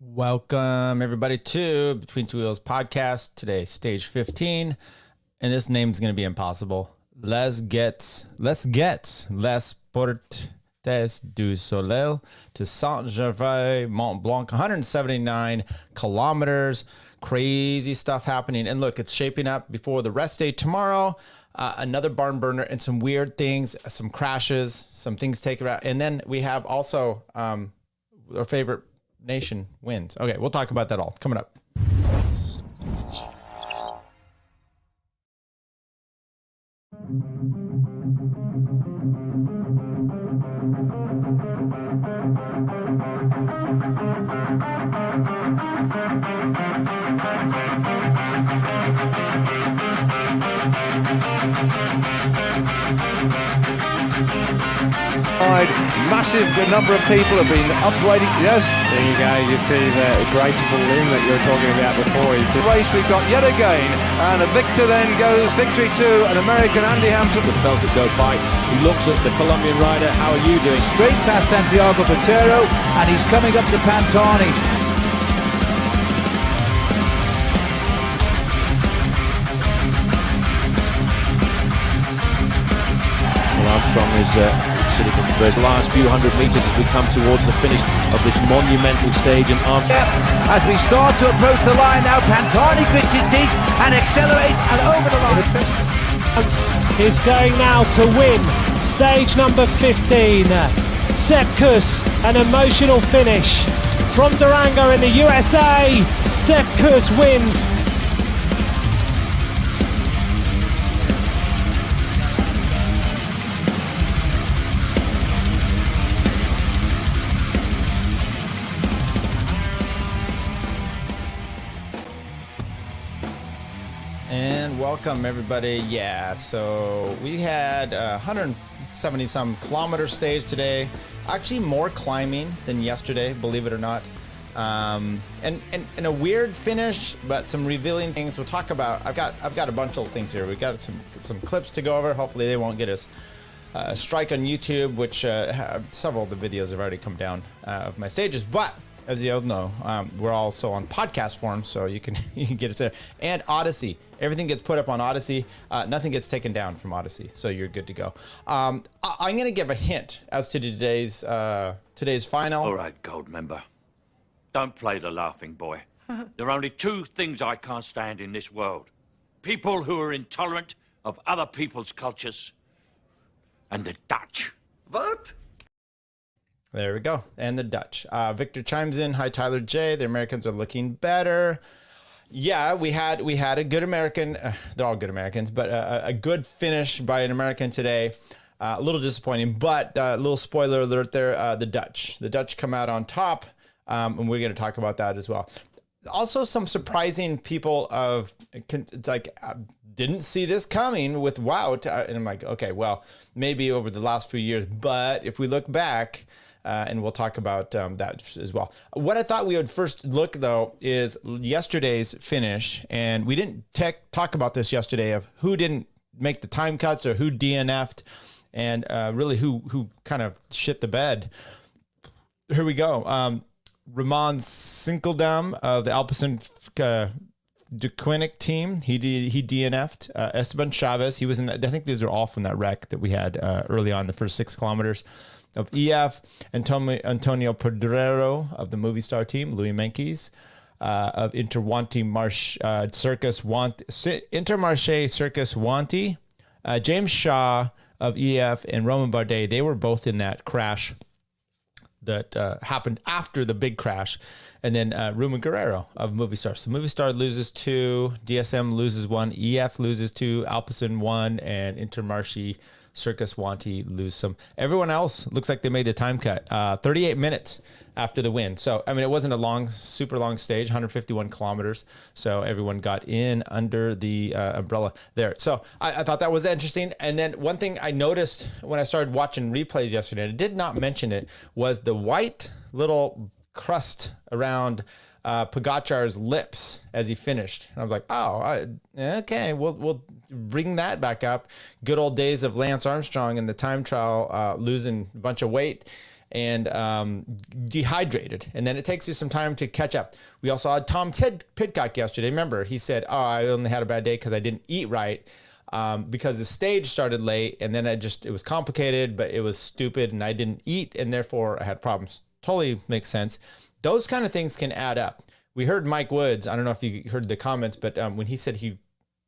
Welcome everybody to Between Two Wheels podcast. Today, stage 15, and this name is going to be impossible. Les Portes du Soleil to Saint-Gervais Mont-Blanc, 179 kilometers. Crazy stuff happening. And look, it's shaping up before the rest day tomorrow. Another barn burner and some weird things, some crashes, some things taken out. And then we have also our favorite nation wins. Okay, we'll talk about that all coming up. Massive number of people have been upgrading. Yes, there you go. You see the graceful limb that you were talking about before. The race we've got yet again, and the victor then goes victory to an American, Andy Hampton. The belt to go by. He looks at the Colombian rider. How are you doing? Straight past Santiago Botero, and he's coming up to Pantani. Armstrong is sitting for his last few hundred meters as we come towards the finish of this monumental stage. And Armstrong, as we start to approach the line now, Pantani grits his teeth and accelerates and over the line. Is going now to win stage number 15. Sepp an emotional finish from Durango in the USA. Sepp wins. And welcome everybody. Yeah, so we had 170 some kilometer stage today. Actually more climbing than yesterday, believe it or not. And a weird finish, but some revealing things we'll talk about. I've got a bunch of things here. We've got some clips to go over. Hopefully they won't get us a strike on YouTube, which several of the videos have already come down of my stages, but as you all know, we're also on podcast form, so you can get us there. And Odyssey, everything gets put up on Odyssey. Nothing gets taken down from Odyssey, so you're good to go. I'm going to give a hint as to today's final. All right, Gold member, don't play the laughing boy. There are only two things I can't stand in this world: people who are intolerant of other people's cultures, and the Dutch. What? There we go. And the Dutch. Victor chimes in. Hi, Tyler J. The Americans are looking better. Yeah, we had a good American. They're all good Americans, but a good finish by an American today. A little disappointing, but a little spoiler alert there. The Dutch come out on top, and we're going to talk about that as well. Also, some surprising people didn't see this coming with Wout. And I'm like, okay, well, maybe over the last few years, but if we look back, and we'll talk about that as well. What I thought we would first look, though, is yesterday's finish. And we didn't talk about this yesterday of who didn't make the time cuts or who DNF'd and really who kind of shit the bed. Here we go. Ramon Sinkeldam of the Alpecin Duquinic team. He DNF'd. Esteban Chavez, he was in that. I think these are all from that wreck that we had early on, the first 6 kilometers. Of EF, Antonio Pedrero of the Movistar team, Louis Menkes of Intermarché Circus Wanty, James Shaw of EF, and Roman Bardet. They were both in that crash that happened after the big crash. And then Ruben Guerrero of Movistar. So Movistar loses 2, DSM loses 1, EF loses 2, Alpecin 1, and Intermarché Circus Wanty lose some. Everyone else looks like they made the time cut. 38 minutes after the win. So, I mean, it wasn't a super long stage, 151 kilometers. So everyone got in under the umbrella there. So I thought that was interesting. And then one thing I noticed when I started watching replays yesterday, and I did not mention it, was the white little crust around Pogacar's lips as he finished. And I was like, okay, we'll bring that back up. Good old days of Lance Armstrong in the time trial, losing a bunch of weight. and dehydrated, and then it takes you some time to catch up. We also had Tom Pidcock yesterday. Remember, he said, "Oh, I only had a bad day because I didn't eat right." Because the stage started late, and then it was complicated, but it was stupid, and I didn't eat, and therefore I had problems. Totally makes sense. Those kind of things can add up. We heard Mike Woods. I don't know if you heard the comments, but when he said he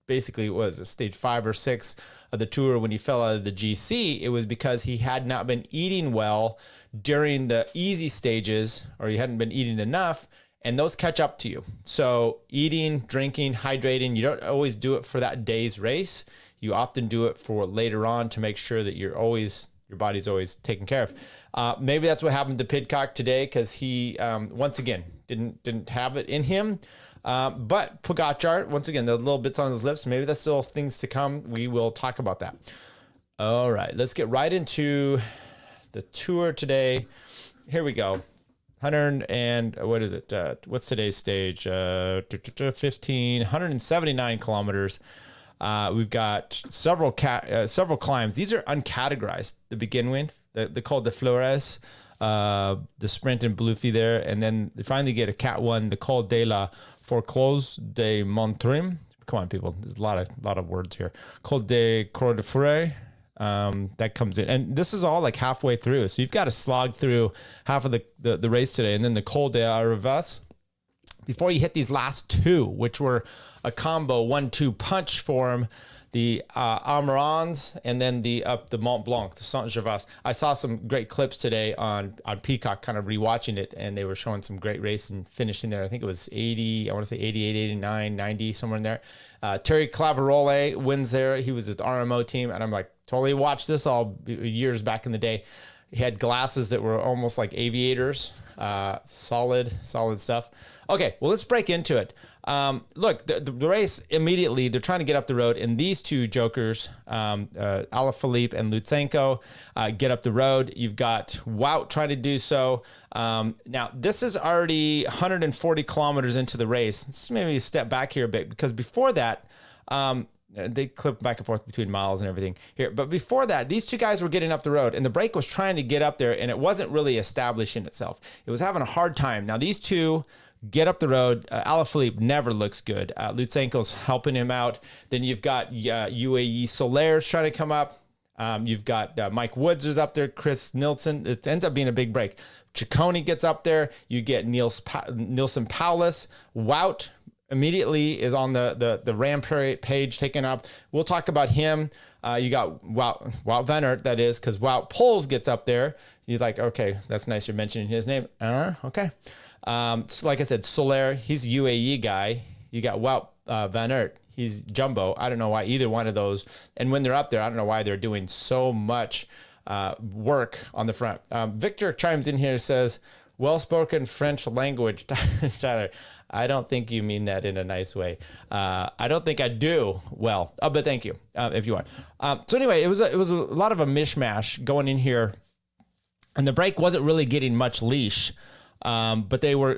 basically was a stage 5 or 6 of the tour when he fell out of the GC, it was because he had not been eating well during the easy stages, or he hadn't been eating enough, and those catch up to you. So eating, drinking, hydrating, you don't always do it for that day's race. You often do it for later on to make sure that your body's always taken care of. Maybe that's what happened to Pidcock today, because he once again didn't have it in him. But Pogacar, once again, the little bits on his lips, maybe that's still things to come. We will talk about that. All right, let's get right into the tour today. Here we go. 100 and what is it? What's today's stage? 179 kilometers. We've got several climbs. These are uncategorized to begin with. The Col de Flores, the sprint in Bluffy there, and then they finally get a Cat 1, the Col de la Forclaz de Montrim. Come on, people. There's a lot of words here. Col de Croix de Forêt. That comes in, and this is all like halfway through, so you've got to slog through half of the race today, and then the Col de Arvas before you hit these last two, which were a combo 1-2 punch form, the Amarans, and then the Mont Blanc, the Saint-Gervais. I saw some great clips today on Peacock, kind of rewatching it, and they were showing some great racing, finishing there. I think it was 80, I want to say 88, 89, 90, somewhere in there. Terry Claverole wins there. He was at the RMO team, and I'm like, totally watched this all years back in the day. He had glasses that were almost like aviators. Solid stuff. Okay, well, let's break into it. Look, the race immediately, they're trying to get up the road, and these two jokers, Alaphilippe and Lutsenko, get up the road. You've got Wout trying to do so. Now, this is already 140 kilometers into the race. Let's maybe step back here a bit, because before that, they clip back and forth between miles and everything here. But before that, these two guys were getting up the road, and the break was trying to get up there, and it wasn't really establishing itself. It was having a hard time. Now, these two get up the road. Alaphilippe never looks good. Lutsenko's helping him out. Then you've got UAE Solaire's trying to come up. You've got Mike Woods is up there, Chris Nielsen. It ends up being a big break. Ciccone gets up there. You get Nielsen Paulus. Wout immediately is on the rampage taken up. We'll talk about him. You got Wout van Aert, that is, because Wout Poels gets up there. You're like, okay, that's nice you're mentioning his name. Okay. So like I said, Soler, he's a UAE guy. You got Wout van Aert. He's jumbo. I don't know why either one of those. And when they're up there, I don't know why they're doing so much work on the front. Victor chimes in here and says, well-spoken French language, Tyler. I don't think you mean that in a nice way. I don't think I do well, but thank you if you are. So anyway, it was a lot of a mishmash going in here, and the break wasn't really getting much leash. But they were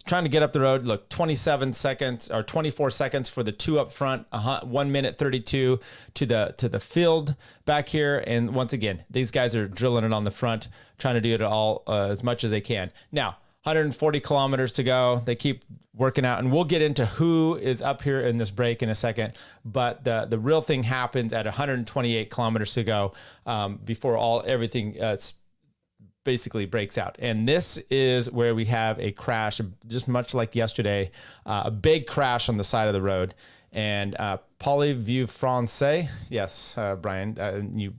trying to get up the road. Look, 27 seconds or 24 seconds for the two up front, 1 minute 32 to the field back here. And once again, these guys are drilling it on the front, trying to do it all as much as they can. Now, 140 kilometers to go. They keep working out, and we'll get into who is up here in this break in a second. But the real thing happens at 128 kilometers to go before everything basically breaks out. And this is where we have a crash, just much like yesterday, a big crash on the side of the road. And Parlez-vous français? Yes, Brian, you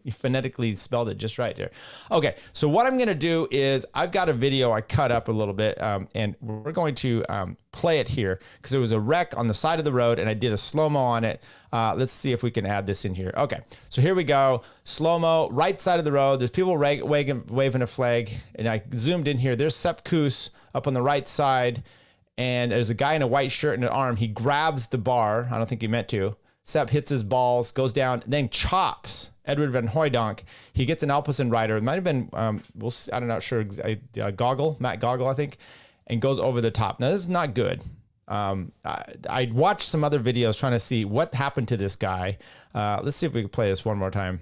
you phonetically spelled it just right there. Okay, so what I'm going to do is I've got a video I cut up a little bit, and we're going to play it here because there was a wreck on the side of the road, and I did a slow-mo on it. Let's see if we can add this in here. Okay, so here we go. Slow-mo, right side of the road. There's people waving a flag, and I zoomed in here. There's Sepp Kuss up on the right side. And there's a guy in a white shirt and an arm. He grabs the bar. I don't think he meant to. Sepp hits his balls, goes down, then chops Edward Van Hooijdonk. He gets an Alpecin rider. It might have been, I'm not sure, Matt Goggle, I think, and goes over the top. Now, this is not good. I watched some other videos trying to see what happened to this guy. Let's see if we can play this one more time.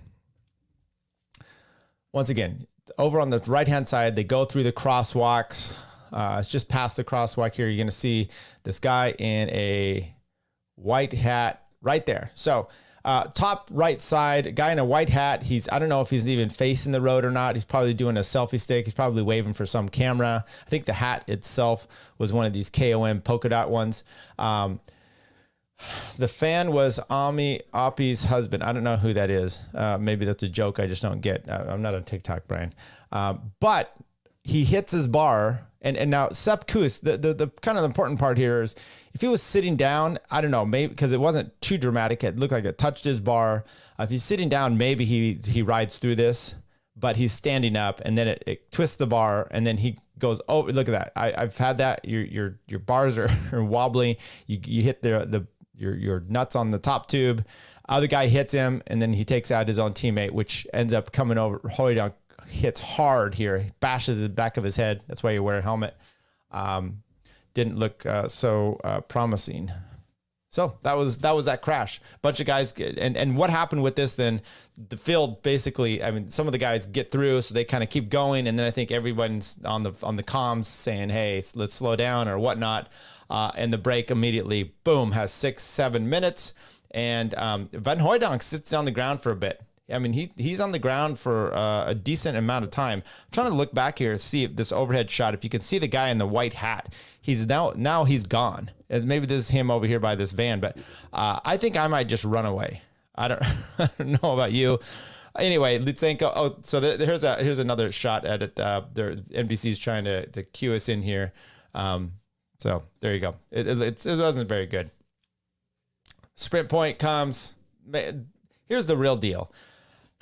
Once again, over on the right-hand side, they go through the crosswalks. It's just past the crosswalk here. You're going to see this guy in a white hat right there. So top right side, guy in a white hat. I don't know if he's even facing the road or not. He's probably doing a selfie stick. He's probably waving for some camera. I think the hat itself was one of these KOM polka dot ones. The fan was Oppie's husband. I don't know who that is. Maybe that's a joke I just don't get. I'm not on TikTok, Brian. But he hits his bar. And now Sepp Kuss, the kind of important part here is if he was sitting down, I don't know, maybe because it wasn't too dramatic. It looked like it touched his bar. If he's sitting down, maybe he rides through this, but he's standing up and then it twists the bar and then he goes, oh, look at that. I've had that. Your bars are wobbly. You hit your nuts on the top tube. Other guy hits him and then he takes out his own teammate, which ends up coming over. Hoydonk hits hard here. He bashes the back of his head. That's why you wear a helmet. Didn't look so promising. So that was that crash. Bunch of guys, and what happened with this then? The field basically, I mean, some of the guys get through, so they kind of keep going, and then I think everyone's on the comms saying, "Hey, let's slow down" or whatnot. And the break immediately, boom, has 6-7 minutes, and Van Hooijdonk sits on the ground for a bit. I mean, he's on the ground for a decent amount of time. I'm trying to look back here, see if this overhead shot, if you can see the guy in the white hat. He's now he's gone. And maybe this is him over here by this van, but I think I might just run away. I don't know about you. Anyway, Lutsenko. Oh, so here's another shot at it. NBC's trying to cue us in here. So there you go. It wasn't very good. Sprint point comes. Here's the real deal.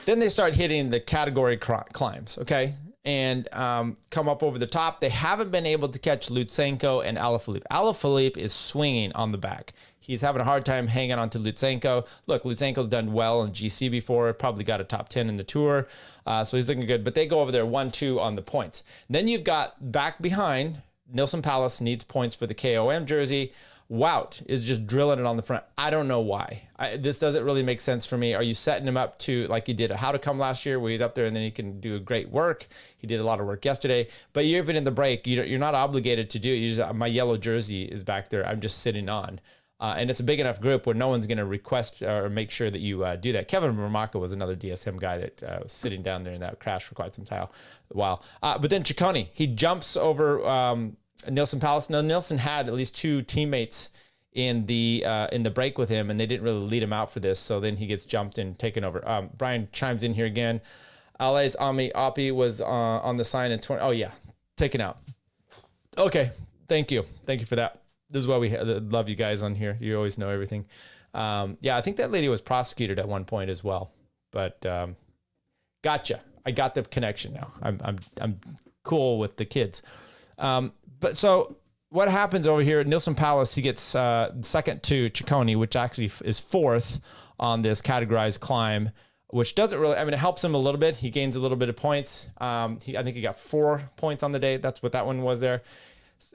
Then they start hitting the category climbs, okay? And come up over the top. They haven't been able to catch Lutsenko and Alaphilippe. Alaphilippe is swinging on the back. He's having a hard time hanging on to Lutsenko. Look, Lutsenko's done well in GC before, probably got a top 10 in the Tour, so he's looking good. But they go over there 1-2 on the points. Then you've got back behind, Nilsson Palace needs points for the KOM jersey. Wout is just drilling it on the front. I don't know why. This doesn't really make sense for me. Are you setting him up to, like you did at How to Come last year, where he's up there and then he can do great work? He did a lot of work yesterday. But even in the break, you're not obligated to do it. My yellow jersey is back there. I'm just sitting on. And it's a big enough group where no one's going to request or make sure that you do that. Kevin Vermaca was another DSM guy that was sitting down there in that crash for quite some while. But then Ciccone, he jumps over Nilsson Palace. Now, Nilsson had at least 2 teammates in the break with him, and they didn't really lead him out for this. So then he gets jumped and taken over. Brian chimes in here again. Ale's Ami Oppie was on the sign in 20. Oh yeah, taken out. Okay, thank you for that. This is why we love you guys on here. You always know everything. Yeah, I think that lady was prosecuted at one point as well. But gotcha. I got the connection now. I'm cool with the kids. But so what happens over here at Nilsson Palace, he gets second to Ciccone, which actually is 4th on this categorized climb, which doesn't really, I mean, it helps him a little bit. He gains a little bit of points. I think he got 4 points on the day. That's what that one was there.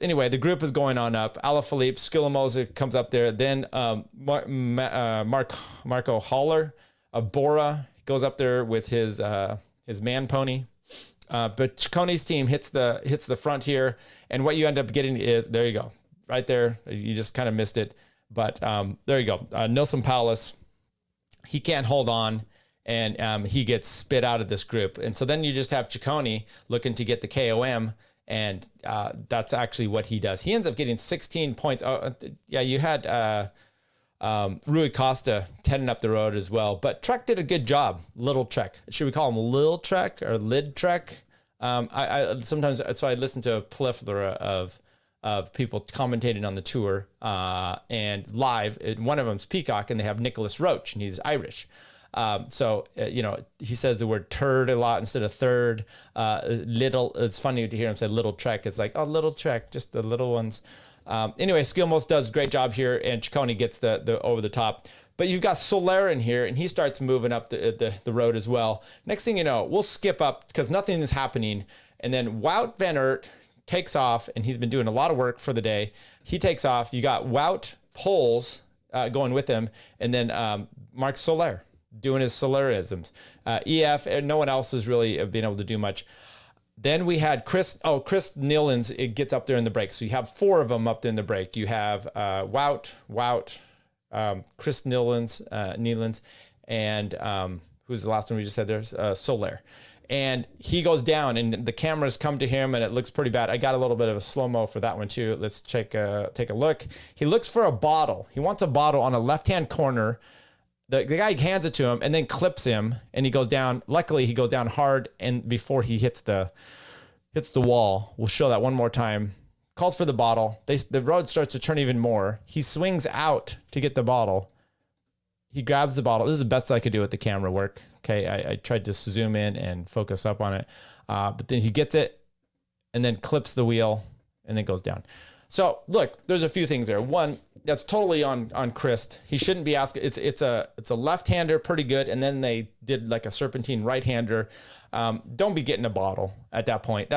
Anyway, the group is going on up. Alaphilippe, Skilmoser comes up there. Then Marco Haller of Bora goes up there with his man pony. But Ciccone's team hits the front here, and what you end up getting is, there you go, right there. You just kind of missed it, but there you go. Nilsson Palace, he can't hold on, and he gets spit out of this group. And so then you just have Ciccone looking to get the KOM, and that's actually what he does. He ends up getting 16 points. Yeah, you had Rui Costa tending up the road as well, but Trek did a good job. Little Trek, should we call him Lil Trek or Lid Trek? I sometimes, so I listen to a plethora of people commentating on the tour and live. One of them's Peacock, and they have Nicholas Roach, and he's Irish. So he says the word turd a lot instead of third. Little, it's funny to hear him say Little Trek. It's like, oh, Little Trek, just the little ones. Anyway, Skilmos does a great job here, and Ciccone gets the over the top. But you've got Soler in here, and he starts moving up the road as well. Next thing you know, we'll skip up because nothing is happening. And then Wout van Aert takes off, and he's been doing a lot of work for the day. He takes off. You got Wout Poels going with him, and then Marc Soler. doing his Solarisms. EF, and no one else has really been able to do much. Then we had Chris Nilans. It gets up there in the break. So you have 4 of them up there in the break. You have Wout, Chris Nilans, and who's the last one we just said? There's Soler. And he goes down, and the cameras come to him, and it looks pretty bad. I got a little bit of a slow-mo for that one, too. Let's take a look. He looks for a bottle. He wants a bottle on a left-hand corner. The guy hands it to him and then clips him, and he goes down. Luckily, he goes down hard, and before he hits the wall. We'll show that one more time. Calls for the bottle. The road starts to turn even more. He swings out to get the bottle. He grabs the bottle. This is the best I could do with the camera work. Okay, I tried to zoom in and focus up on it. But then he gets it and then clips the wheel and then goes down. So look, there's a few things there. One, that's totally on Chris. He shouldn't be asking. It's a left-hander, pretty good, and then they did like a serpentine right-hander. Don't be getting a bottle at that point.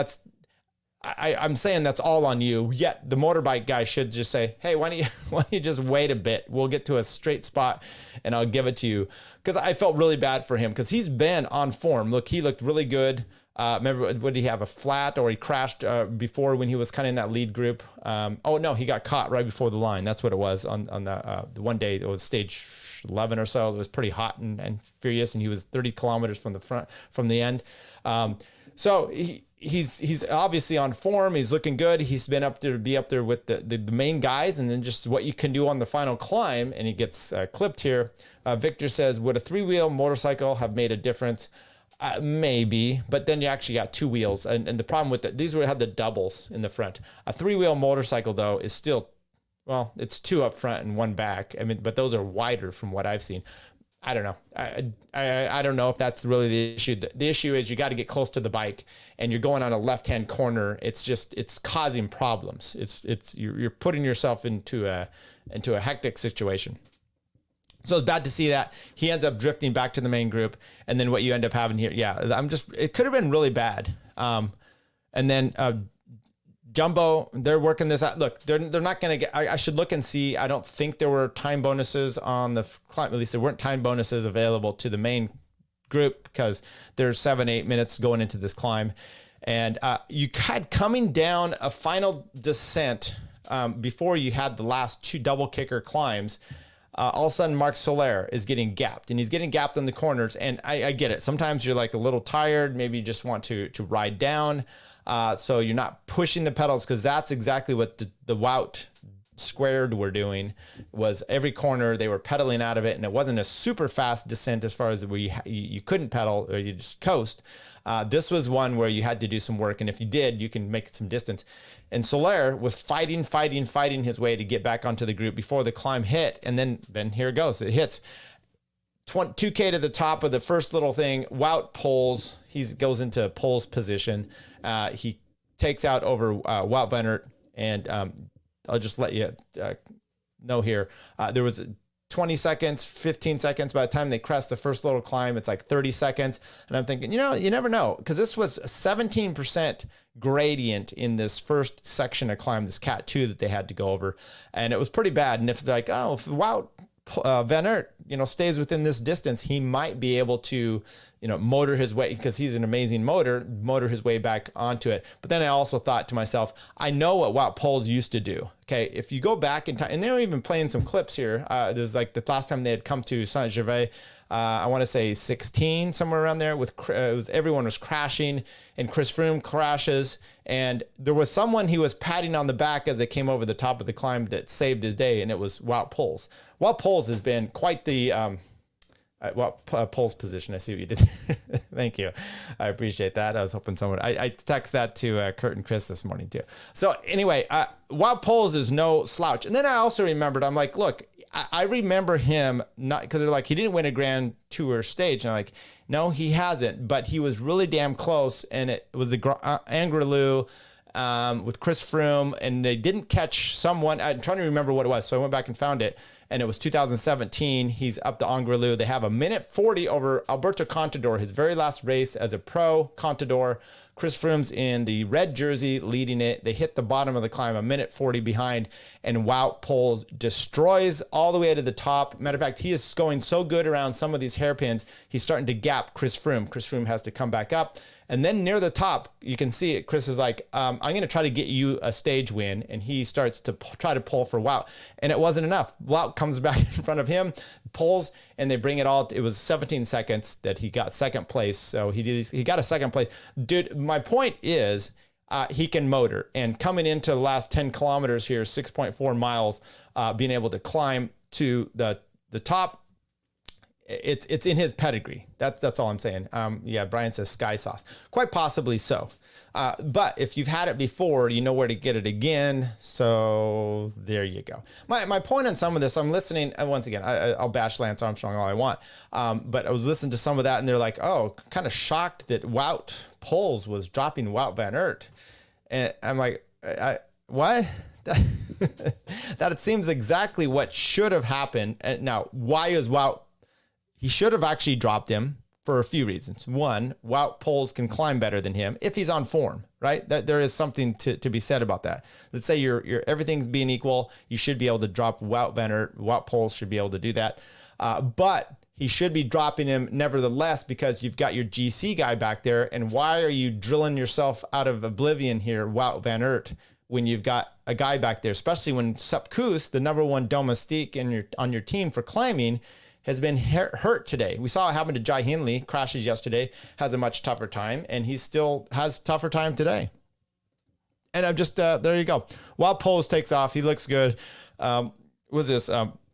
I'm saying that's all on you. Yet the motorbike guy should just say, "Hey, why don't you just wait a bit? We'll get to a straight spot, and I'll give it to you." Because I felt really bad for him because he's been on form. Look, he looked really good. Remember, what did he have, a flat, or he crashed before when he was kind of in that lead group? Oh no, he got caught right before the line. That's what it was on the one day. It was stage 11 or so. It was pretty hot and furious, and he was 30 kilometers from the end. So he's obviously on form. He's looking good. He's been up there to be up there with the main guys, and then just what you can do on the final climb. And he gets clipped here. Victor says, would a 3-wheel motorcycle have made a difference? Maybe, but then you actually got 2 wheels. And the problem with these would have the doubles in the front. A 3-wheel motorcycle, though, is still, well, it's 2 up front and 1 back. I mean, but those are wider from what I've seen. I don't know. I don't know if that's really the issue. The issue is you got to get close to the bike, and you're going on a left-hand corner. It's causing problems. You're putting yourself into a hectic situation. So it's bad to see that. He ends up drifting back to the main group, and then what you end up having here, it could have been really bad. And then Jumbo, they're working this out. Look, they're not going to get, I should look and see. I don't think there were time bonuses on the climb. At least there weren't time bonuses available to the main group because there's 7-8 minutes going into this climb. And you had coming down a final descent before you had the last 2 double kicker climbs. All of a sudden, Marc Soler is getting gapped, and he's getting gapped in the corners. And I get it. Sometimes you're like a little tired. Maybe you just want to ride down. So you're not pushing the pedals, because that's exactly what the Wout squared were doing. Was every corner they were pedaling out of it, and it wasn't a super fast descent as far as where you couldn't pedal or you just coast. This was one where you had to do some work, and if you did, you can make some distance. And Soler was fighting his way to get back onto the group before the climb hit, and then here it goes. It hits 2K to the top of the first little thing. Wout pulls. He goes into pole's position. He takes out over Wout van Aert, and I'll just let you know here. There was 20 seconds, 15 seconds. By the time they crest the first little climb, it's like 30 seconds. And I'm thinking, you never know, because this was 17% gradient in this first section of climb, this Cat 2 that they had to go over. And it was pretty bad. And if Wout van Aert, stays within this distance, he might be able to, motor his way, because he's an amazing motor his way back onto it. But then I also thought to myself, I know what Wout Poels used to do. Okay, if you go back in time, and they were even playing some clips here. There's like the last time they had come to Saint-Gervais, I want to say 16, somewhere around there. Everyone was crashing, and Chris Froome crashes, and there was someone he was patting on the back as they came over the top of the climb that saved his day, and it was Wout Poels. Wout Poels has been quite the Poles position. I see what you did. Thank you. I appreciate that. I was hoping someone, I text that to Kurt and Chris this morning too. So anyway, Wout Poels is no slouch. And then I also remembered, I'm like, look, I remember him not, because they're like, he didn't win a Grand Tour stage. And I'm like, no, he hasn't, but he was really damn close. And it was the Angliru. with Chris Froome, and they didn't catch someone. I'm trying to remember what it was, so I went back and found it, and it was 2017. He's up the Angliru. They have a minute 40 over Alberto Contador, his very last race as a pro. Contador, Chris Froome's in the red jersey leading it. They hit the bottom of the climb, a minute 40 behind, and Wout Poels destroys all the way to the top. Matter of fact, he is going so good around some of these hairpins, he's starting to gap Chris Froome. Chris Froome has to come back up. And then near the top, you can see it. Chris is like, I'm going to try to get you a stage win. And he starts to try to pull for Wout. And it wasn't enough. Wout comes back in front of him, pulls, and they bring it all. It was 17 seconds that he got second place. So he got a second place. Dude, my point is he can motor. And coming into the last 10 kilometers here, 6.4 miles, being able to climb to the top, it's in his pedigree. That's all I'm saying. Yeah, Brian says sky sauce. Quite possibly so. But if you've had it before, you know where to get it again. So there you go. My point on some of this, I'm listening, and once again, I'll bash Lance Armstrong all I want. But I was listening to some of that, and they're like, oh, kind of shocked that Wout Poels was dropping Wout van Aert. And I'm like, what? That it seems exactly what should have happened. And now, why is Wout? He should have actually dropped him for a few reasons. One, Wout Poels can climb better than him if he's on form, right? That there is something to be said about that. Let's say you're everything's being equal, you should be able to drop Wout van Aert. Wout Poels should be able to do that. But he should be dropping him nevertheless because you've got your GC guy back there. And why are you drilling yourself out of oblivion here, Wout van Aert, when you've got a guy back there, especially when Sepp Kuss, the #1 domestique on your team for climbing, has been hurt today. We saw it happen to Jai Hindley, crashes yesterday, has a much tougher time, and he still has tougher time today. And I'm just, there you go. While Poels takes off, he looks good. Was this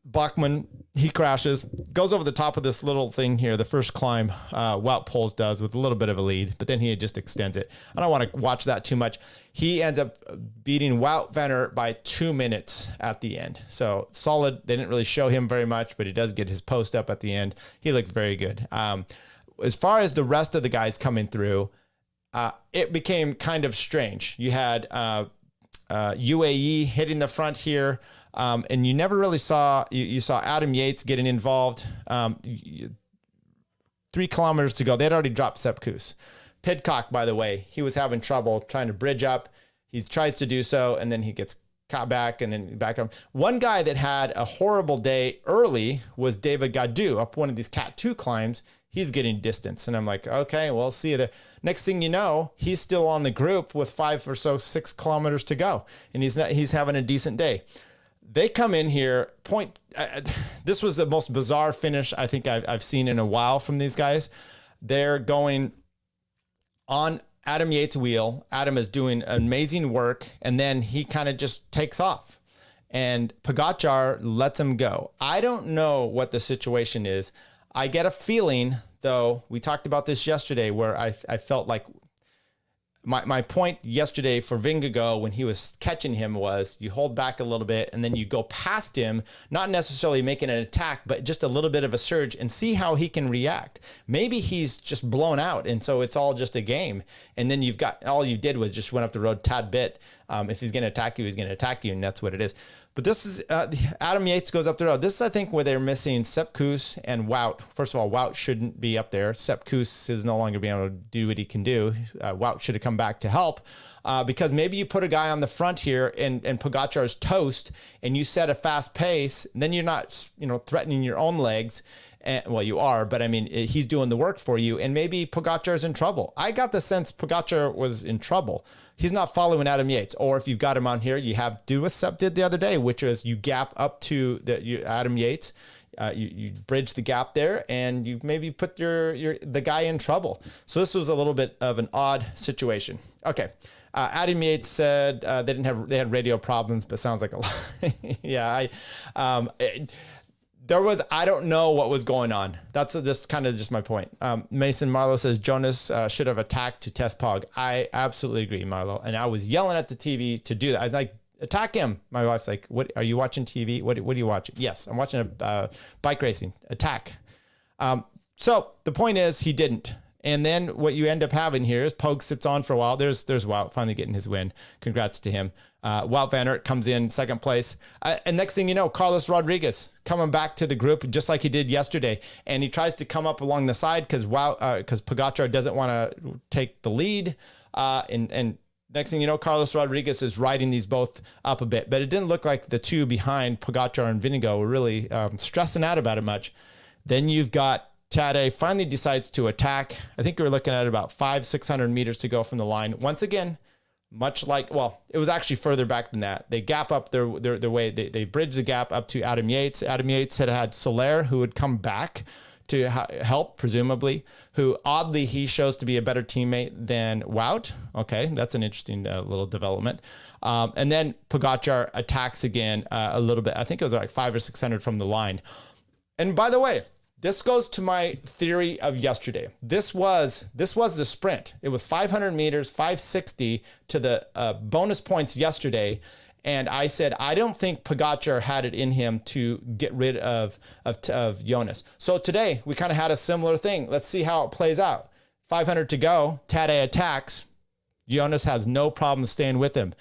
Bachmann, he crashes, goes over the top of this little thing here, the first climb, Wout Poels does with a little bit of a lead, but then he just extends it. I don't want to watch that too much. He ends up beating Wout van Aert by 2 minutes at the end. So solid. They didn't really show him very much, but he does get his post up at the end. He looked very good. As far as the rest of the guys coming through, it became kind of strange. You had UAE hitting the front here. And you never really saw, you saw Adam Yates getting involved. 3 kilometers to go. They'd already dropped Sepp Kuss. Pidcock, by the way, he was having trouble trying to bridge up. He tries to do so, and then he gets caught back and then back up. One guy that had a horrible day early was David Gaudu up one of these Cat 2 climbs. He's getting distance. And I'm like, okay, well, see you there. Next thing you know, he's still on the group with 5 or so 6 kilometers to go. And he's having a decent day. They come in here, this was the most bizarre finish I think I've seen in a while from these guys. They're going on Adam Yates' wheel. Adam is doing amazing work, and then he kind of just takes off. And Pogačar lets him go. I don't know what the situation is. I get a feeling, though, we talked about this yesterday, where I felt like my point yesterday for Vingegaard when he was catching him was you hold back a little bit and then you go past him, not necessarily making an attack, but just a little bit of a surge and see how he can react. Maybe he's just blown out and so it's all just a game. And then all you did was just went up the road a tad bit. If he's going to attack you, he's going to attack you, and that's what it is. But this is Adam Yates goes up the road. This is, I think, where they're missing Sepp Kuss and Wout. First of all, Wout shouldn't be up there. Sepp Kuss is no longer being able to do what he can do. Wout should have come back to help because maybe you put a guy on the front here and Pogačar is toast, and you set a fast pace. Then you're not threatening your own legs. Well, you are, but I mean, he's doing the work for you, and maybe Pogačar is in trouble. I got the sense Pogačar was in trouble. He's not following Adam Yates, or if you've got him on here, you have to do what Sepp did the other day, which is you gap up to Adam Yates, you bridge the gap there, and you maybe put the guy in trouble. So this was a little bit of an odd situation. Okay. Adam Yates said they had radio problems, but sounds like a lot. Yeah, I don't know what was going on. That's just kind of just my point. Mason Marlowe says Jonas should have attacked to test Pog. I absolutely agree, Marlowe. And I was yelling at the TV to do that. I was like, attack him. My wife's like, "What are you watching TV? What are you watching?" Yes, I'm watching a bike racing. Attack. So the point is, he didn't. And then what you end up having here is Pogue sits on for a while. There's Wout finally getting his win. Congrats to him. Wout van Aert comes in second place. And next thing you know, Carlos Rodriguez coming back to the group just like he did yesterday. And he tries to come up along the side because Pogacar doesn't want to take the lead. And next thing you know, Carlos Rodriguez is riding these both up a bit. But it didn't look like the two behind Pogacar and Vingegaard were really stressing out about it much. Then you've got Tadej finally decides to attack. I think we were looking at about 500-600 meters to go from the line. Once again, much like, well, it was actually further back than that. They gap up their way. They bridge the gap up to Adam Yates. Adam Yates had Soler, who would come back to help, presumably, who oddly he shows to be a better teammate than Wout. Okay, that's an interesting little development. And then Pogacar attacks again a little bit. I think it was like 500 or 600 from the line. And by the way, this goes to my theory of yesterday. This was the sprint. It was 500 meters, 560 to the bonus points yesterday. And I said, I don't think Pogacar had it in him to get rid of Jonas. So today we kind of had a similar thing. Let's see how it plays out. 500 to go. Tadej attacks. Jonas has no problem staying with him.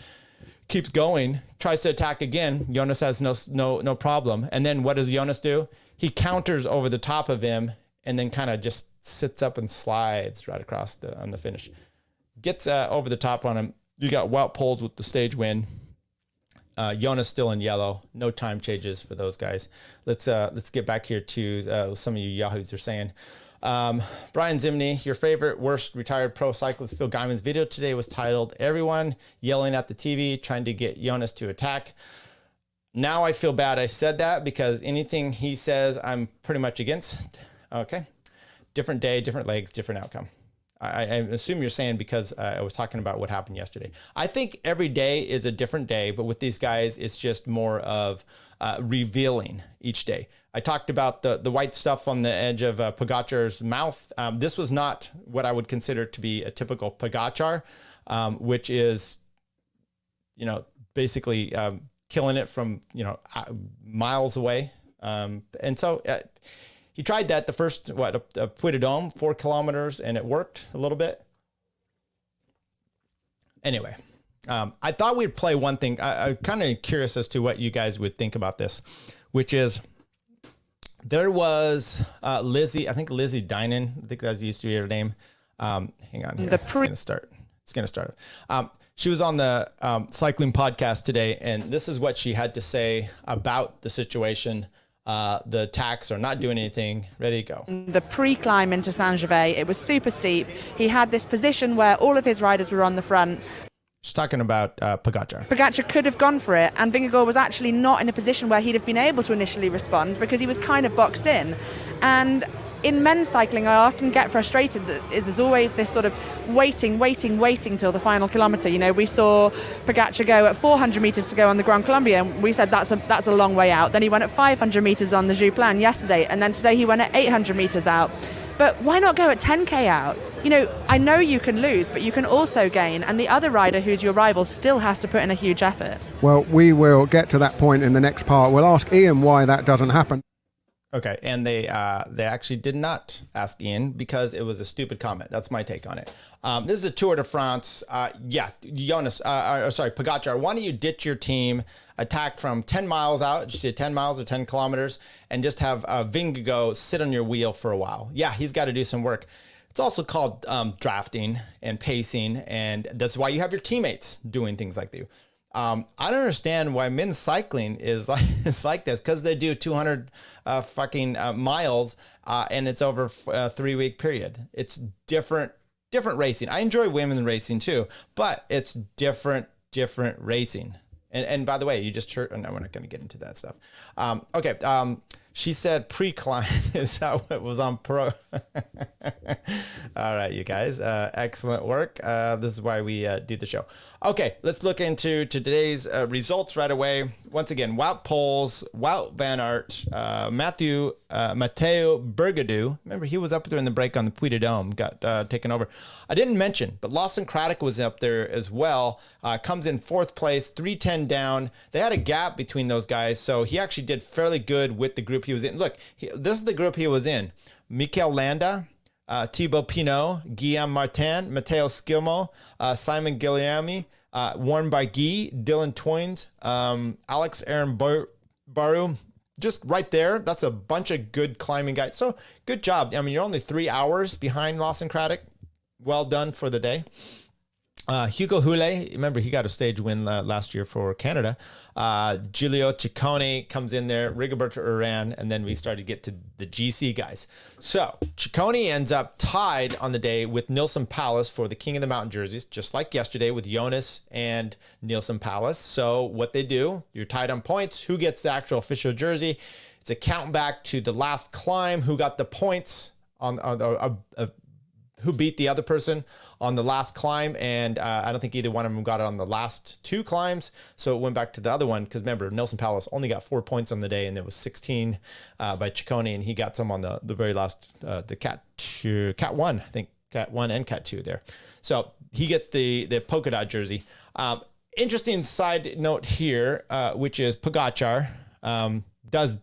Keeps going, tries to attack again. Jonas has no problem. And then what does Jonas do? He counters over the top of him and then kind of just sits up and slides right across on the finish. Gets over the top on him. You got Wout Poels with the stage win. Jonas still in yellow. No time changes for those guys. Let's get back here to some of you yahoos are saying. Brian Zimney, your favorite worst retired pro cyclist Phil Guyman's video today was titled "Everyone Yelling at the TV Trying to Get Jonas to Attack." Now I feel bad I said that because anything he says, I'm pretty much against. Okay. Different day, different legs, different outcome. I assume you're saying because I was talking about what happened yesterday. I think every day is a different day, but with these guys, it's just more of revealing each day. I talked about the white stuff on the edge of Pogacar's mouth. This was not what I would consider to be a typical Pogacar, which is, basically killing it from, miles away. And so he tried that the first, a Puy de Dôme, 4 kilometers, and it worked a little bit. Anyway, I thought we'd play one thing. I'm kind of curious as to what you guys would think about this, which is there was Lizzie, I think Lizzie Dinan, I think that used to be her name. Hang on here. It's going to start. She was on the cycling podcast today, and this is what she had to say about the situation. The attacks are not doing anything. Ready to go. The pre-climb into Saint-Gervais, it was super steep. He had this position where all of his riders were on the front. She's talking about Pogacar. Pogacar could have gone for it, and Vingegaard was actually not in a position where he'd have been able to initially respond because he was kind of boxed in. And in men's cycling, I often get frustrated that there's always this sort of waiting till the final kilometre. We saw Pogacar go at 400 metres to go on the Grand Colombia, and we said that's a long way out. Then he went at 500 metres on the Jouplan yesterday, and then today he went at 800 metres out. But why not go at 10k out? I know you can lose, but you can also gain, and the other rider who's your rival still has to put in a huge effort. Well, we will get to that point in the next part. We'll ask Ian why that doesn't happen. Okay, and they actually did not ask Ian because it was a stupid comment. That's my take on it. This is the Tour de France. Pogacar, why don't you ditch your team, attack from 10 miles out, just did 10 miles or 10 kilometers, and just have Vingegaard sit on your wheel for a while. Yeah, he's got to do some work. It's also called drafting and pacing, and that's why you have your teammates doing things like that. I don't understand why men's cycling is like this, because they do 200 miles and it's over a 3-week period. It's different racing. I enjoy women's racing too, but it's different racing. And by the way, you just heard, no, we're not going to get into that stuff. Okay. She said pre-climb. Is that what was on pro? All right, you guys. Excellent work. This is why we do the show. Okay, let's look into today's results right away. Once again, Wout Poels, Wout van Aert, Matteo Bergadu. Remember, he was up there in the break on the Puy de Dôme, got taken over. I didn't mention, but Lawson Craddock was up there as well. Comes in 4th place, 3:10 down. They had a gap between those guys, so he actually did fairly good with the group he was in. Look, this is the group he was in. Mikel Landa, Thibaut Pinot, Guillaume Martin, Matteo Skilmo, Simon Guilherme, Warren Barguil, Dylan Toynes, Alex Aaron Baru, just right there. That's a bunch of good climbing guys. So good job. I mean, you're only 3 hours behind Lawson Craddock. Well done for the day. Hugo Houlet, remember he got a stage win last year for Canada. Giulio Ciccone comes in there, Rigoberto Urán, and then we started to get to the GC guys. So Ciccone ends up tied on the day with Nilsson Palace for the King of the Mountain jerseys, just like yesterday with Jonas and Nilsson Palace. So what they do, you're tied on points. Who gets the actual official jersey? It's a count back to the last climb. Who got the points on who beat the other person on the last climb, and I don't think either one of them got it on the last 2 climbs, so it went back to the other one, because remember, Nilsson Palace only got 4 points on the day, and it was 16 by Ciccone, and he got some on the very last, the Cat 1, I think, Cat 1 and Cat 2 there. So he gets the polka dot jersey. Interesting side note here, which is Pogačar does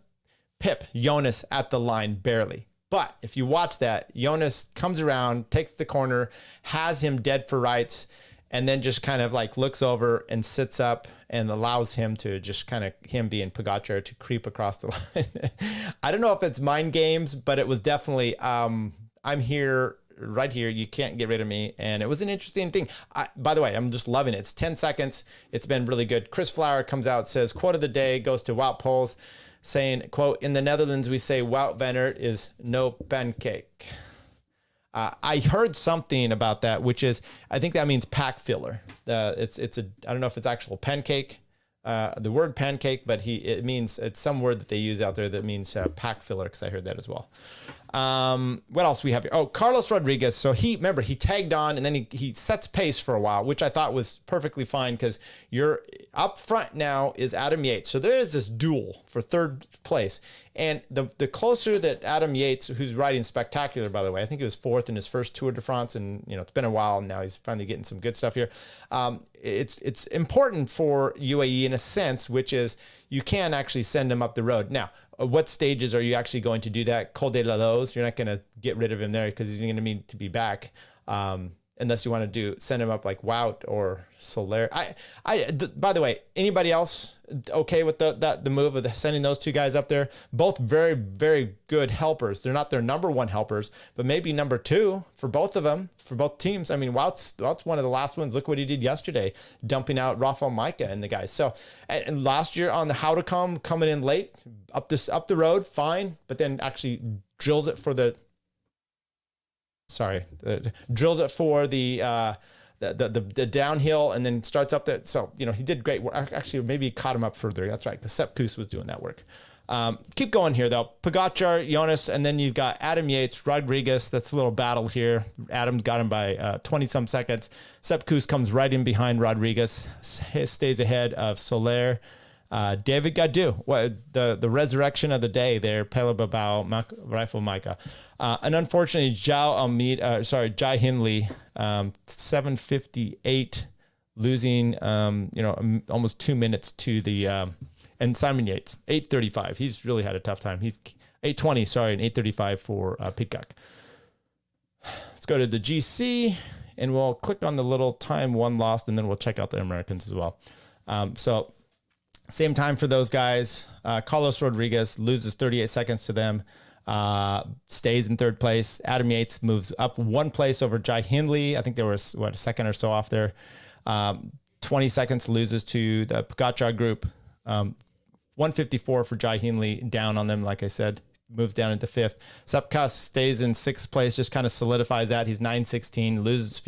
pip Jonas at the line barely. But if you watch that, Jonas comes around, takes the corner, has him dead for rights, and then just kind of like looks over and sits up and allows him to just kind of, him being Pogačar, to creep across the line. I don't know if it's mind games, but it was definitely, I'm here, right here, you can't get rid of me. And it was an interesting thing. By the way, I'm just loving it. It's 10 seconds. It's been really good. Chris Flower comes out, says, quote of the day goes to Wout Poels, saying, quote, in the Netherlands, we say Wout van Aert is no pancake. I heard something about that, which is, I think that means pack filler. I don't know if it's actual pancake, the word pancake, but it means, it's some word that they use out there that means pack filler, because I heard that as well. What else we have here? Oh, Carlos Rodriguez. So he tagged on, and then he sets pace for a while, which I thought was perfectly fine, because you're up front now is Adam Yates. So there is this duel for 3rd place. And the closer that Adam Yates, who's riding spectacular, by the way, I think he was 4th in his first Tour de France, and it's been a while, and now he's finally getting some good stuff here. It's important for UAE in a sense, which is you can actually send him up the road. Now, what stages are you actually going to do that? Col de la Loze, you're not going to get rid of him there, because he's going to need to be back, unless you want to send him up like Wout or Soler. By the way, anybody else okay with the move of sending those 2 guys up there? Both very, very good helpers. They're not their number 1 helpers, but maybe number 2 for both of them, for both teams. I mean, Wout's one of the last ones. Look what he did yesterday, dumping out Rafael Majka and the guys. So, and last year on the How to coming in late up the road, fine, but then actually drills it for the downhill, and then starts up that. So, he did great work. Actually, maybe he caught him up further. That's right, because Sepp Kuss was doing that work. Keep going here, though. Pogačar, Jonas, and then you've got Adam Yates, Rodriguez. That's a little battle here. Adam's got him by 20-some seconds. Sepp Kuss comes right in behind Rodriguez, stays ahead of Soler. David Gaudu, the resurrection of the day there, Pele Bilbao, Rafael Majka. And unfortunately, Jai Hindley, 7:58, losing, almost 2 minutes to the, and Simon Yates, 8:35. He's really had a tough time. He's 8:20, and 8:35 for Pidcock. Let's go to the GC, and we'll click on the little time one lost, and then we'll check out the Americans as well. So same time for those guys. Carlos Rodriguez loses 38 seconds to them. Stays in 3rd place. Adam Yates moves up 1 place over Jai Hindley. I think there was, a second or so off there. 20 seconds loses to the Pogačar group. 154 for Jai Hindley, down on them, like I said. Moves down into 5th. Sepp Kuss stays in 6th place, just kind of solidifies that. He's 9:16, loses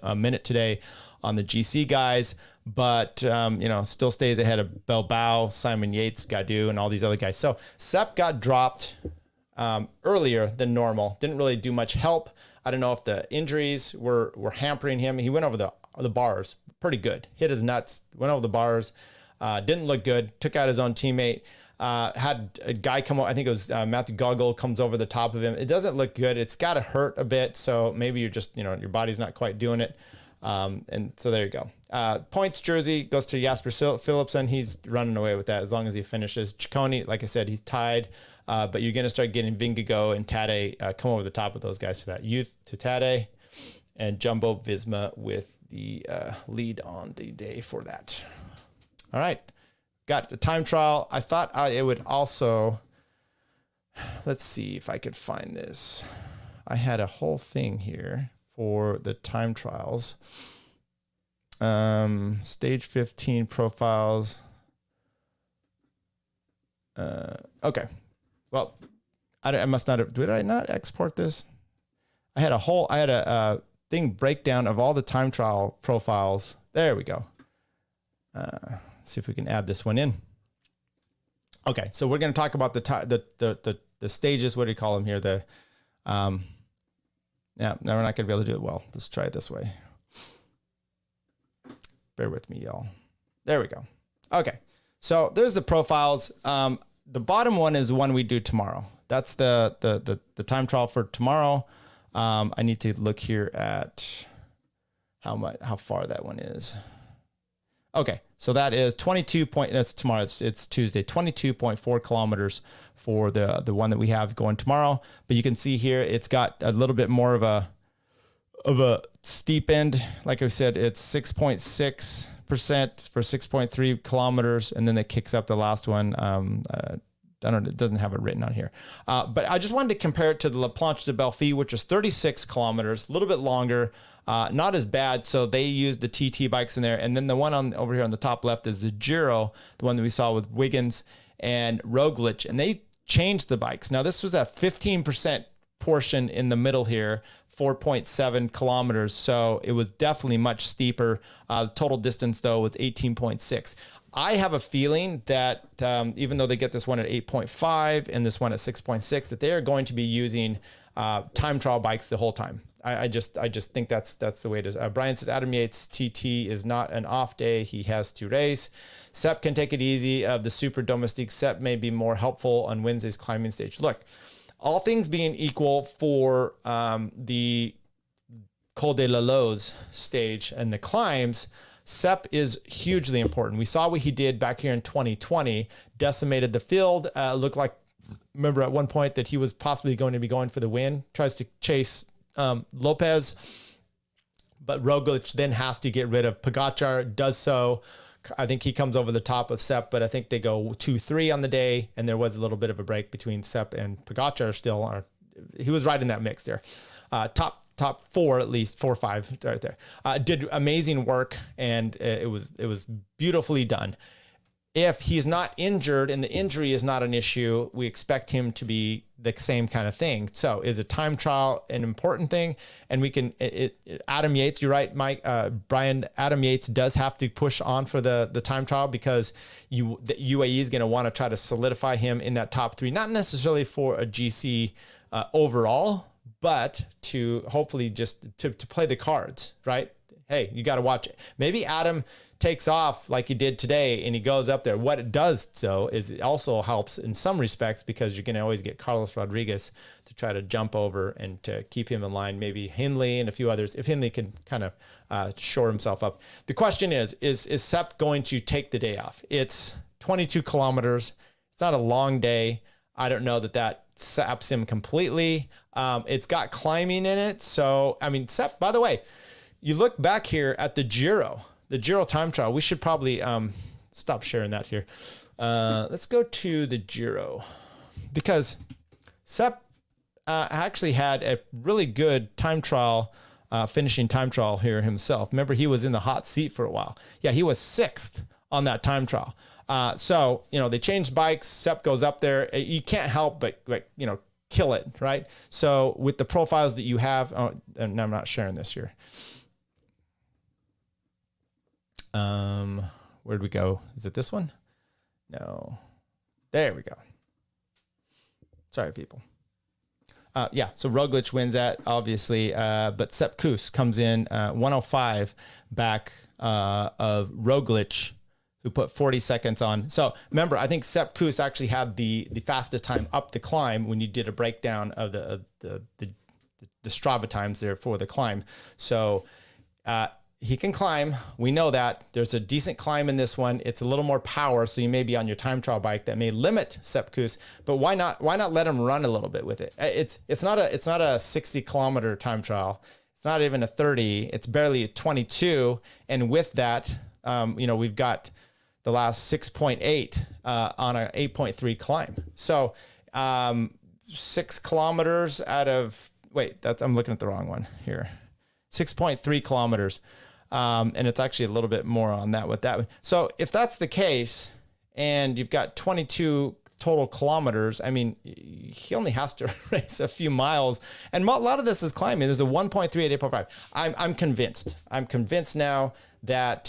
a minute today on the GC guys, but still stays ahead of Bilbao, Simon Yates, Gaudu, and all these other guys. So Sepp got dropped earlier than normal. Didn't really do much help. I don't know if the injuries were hampering him. He went over the bars pretty good. Hit his nuts, went over the bars. Didn't look good. Took out his own teammate. Had a guy come over, I think it was Matthew Gogol, comes over the top of him. It doesn't look good. It's got to hurt a bit. So maybe you're just, your body's not quite doing it. And so there you go. Points jersey goes to Jasper Philipsen. He's running away with that as long as he finishes. Ciccone, like I said, he's tied but you're going to start getting Vingegaard and Tadej come over the top of those guys for that. Youth to Tadej and Jumbo Visma with the lead on the day for that. All right. Got the time trial. I thought it would also, let's see if I could find this. I had a whole thing here for the time trials. Stage 15 profiles. Okay. Well, I must not have, did I not export this? I had a thing breakdown of all the time trial profiles. There we go. See if we can add this one in. Okay. So we're going to talk about the stages. What do you call them here? Yeah, no, we're not going to be able to do it well. Let's try it this way. Bear with me, y'all. There we go. Okay. So there's the profiles. The bottom one is the one we do tomorrow. That's the time trial for tomorrow. I need to look here at how far that one is. Okay. So that is 22 point, that's tomorrow. It's Tuesday, 22.4 kilometers for the one that we have going tomorrow. But you can see here, it's got a little bit more of a steep end. Like I said, it's 6.6% for 6.3 kilometers. And then it kicks up the last one. I don't know, it doesn't have it written on here. But I just wanted to compare it to the La Planche de Belfi, which is 36 kilometers, a little bit longer. Not as bad, so they used the TT bikes in there. And then the one over here on the top left is the Giro, the one that we saw with Wiggins and Roglic, and they changed the bikes. Now, this was a 15% portion in the middle here, 4.7 kilometers, so it was definitely much steeper. The total distance, though, was 18.6. I have a feeling that even though they get this one at 8.5 and this one at 6.6, that they are going to be using time trial bikes the whole time. I just think that's the way it is. Brian says Adam Yates TT is not an off day. He has to race. Sepp can take it easy. The Super Domestique Sepp may be more helpful on Wednesday's climbing stage. Look, all things being equal for the Col de la Loze stage and the climbs, Sepp is hugely important. We saw what he did back here in 2020, decimated the field. Looked like, remember at one point that he was possibly going to be going for the win, tries to chase Lopez, but Roglic then has to get rid of Pogačar, does so. I think he comes over the top of Sepp, but I think they go 2-3 on the day, and there was a little bit of a break between Sepp and Pogačar still. He was right in that mix there. Top four, at least 4 or 5 right there. Did amazing work, and it was beautifully done. If he's not injured and the injury is not an issue, we expect him to be the same kind of thing. So is a time trial an important thing? And we can, Adam Yates, you're right, Mike, Brian, Adam Yates does have to push on for the time trial because the UAE is going to want to try to solidify him in that top 3, not necessarily for a GC overall, but to hopefully just to play the cards, right? Hey, you got to watch it. Maybe Adam takes off like he did today and he goes up there. What it does, though, is it also helps in some respects because you can always get Carlos Rodriguez to try to jump over and to keep him in line, maybe Hindley and a few others, if Hindley can kind of shore himself up. The question is Sepp going to take the day off? It's 22 kilometers. It's not a long day. I don't know that saps him completely. It's got climbing in it. So, I mean, Sepp, by the way, you look back here at the Giro time trial. We should probably stop sharing that here. Let's go to the Giro because Sepp actually had a really good time trial, finishing time trial here himself. Remember, he was in the hot seat for a while. Yeah, he was 6th on that time trial. So, they changed bikes. Sepp goes up there. You can't help but kill it, right? So with the profiles that you have, and I'm not sharing this here. Where'd we go? Is it this one? No. There we go. Sorry, people. So Roglic wins that, obviously, but Sepp Kuss comes in 105 back of Roglic, who put 40 seconds on. So remember, I think Sepp Kuss actually had the fastest time up the climb when you did a breakdown of the Strava times there for the climb. So he can climb. We know that. There's a decent climb in this one. It's a little more power, so you may be on your time trial bike. That may limit Sepp Kuss, but why not let him run a little bit with it? It's not a 60 kilometer time trial. It's not even a 30. It's barely a 22. And with that, we've got the last 6.8 on an 8.3 climb. So 6 kilometers out of, I'm looking at the wrong one here. 6.3 kilometers. And it's actually a little bit more on that with that one. So if that's the case, and you've got 22 total kilometers, I mean, he only has to race a few miles. And a lot of this is climbing. There's a 1.3 at 8.5. I'm convinced. I'm convinced now that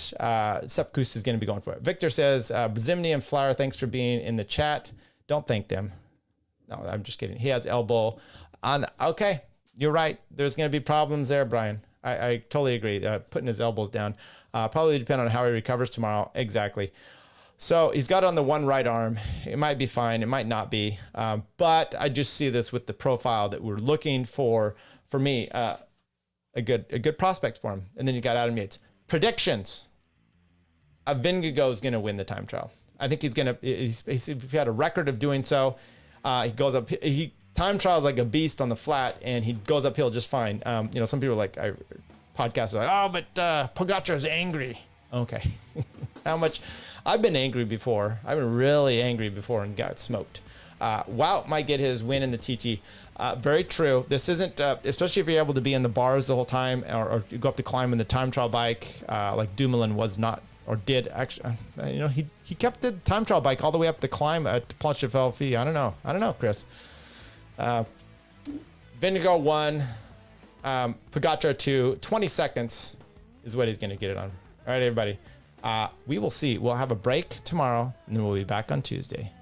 Sepp Kuss is going to be going for it. Victor says, Brzimny and Flower, thanks for being in the chat. Don't thank them. No, I'm just kidding. He has elbow on. Okay, you're right. There's going to be problems there, Brian. I totally agree. Putting his elbows down. Probably depend on how he recovers tomorrow. Exactly. So he's got it on the one right arm. It might be fine. It might not be. But I just see this with the profile that we're looking for me, a good prospect for him. And then you got Adam Yates. Predictions. Vingegaard is going to win the time trial. I think he's had a record of doing so. He goes up. Time trial is like a beast on the flat, and he goes uphill just fine. Some people podcasts are like, oh, but Pogacar is angry. Okay. How much? I've been angry before. I've been really angry before and got smoked. Wout might get his win in the TT. Very true. This isn't, especially if you're able to be in the bars the whole time, or you go up to climb in the time trial bike, like Dumoulin was not, or did actually. He kept the time trial bike all the way up the climb at Planche de Belfi. I don't know, Chris. Vingegaard 1, Pogacar 2, 20 seconds is what he's going to get it on. All right, everybody. We will see. We'll have a break tomorrow, and then we'll be back on Tuesday.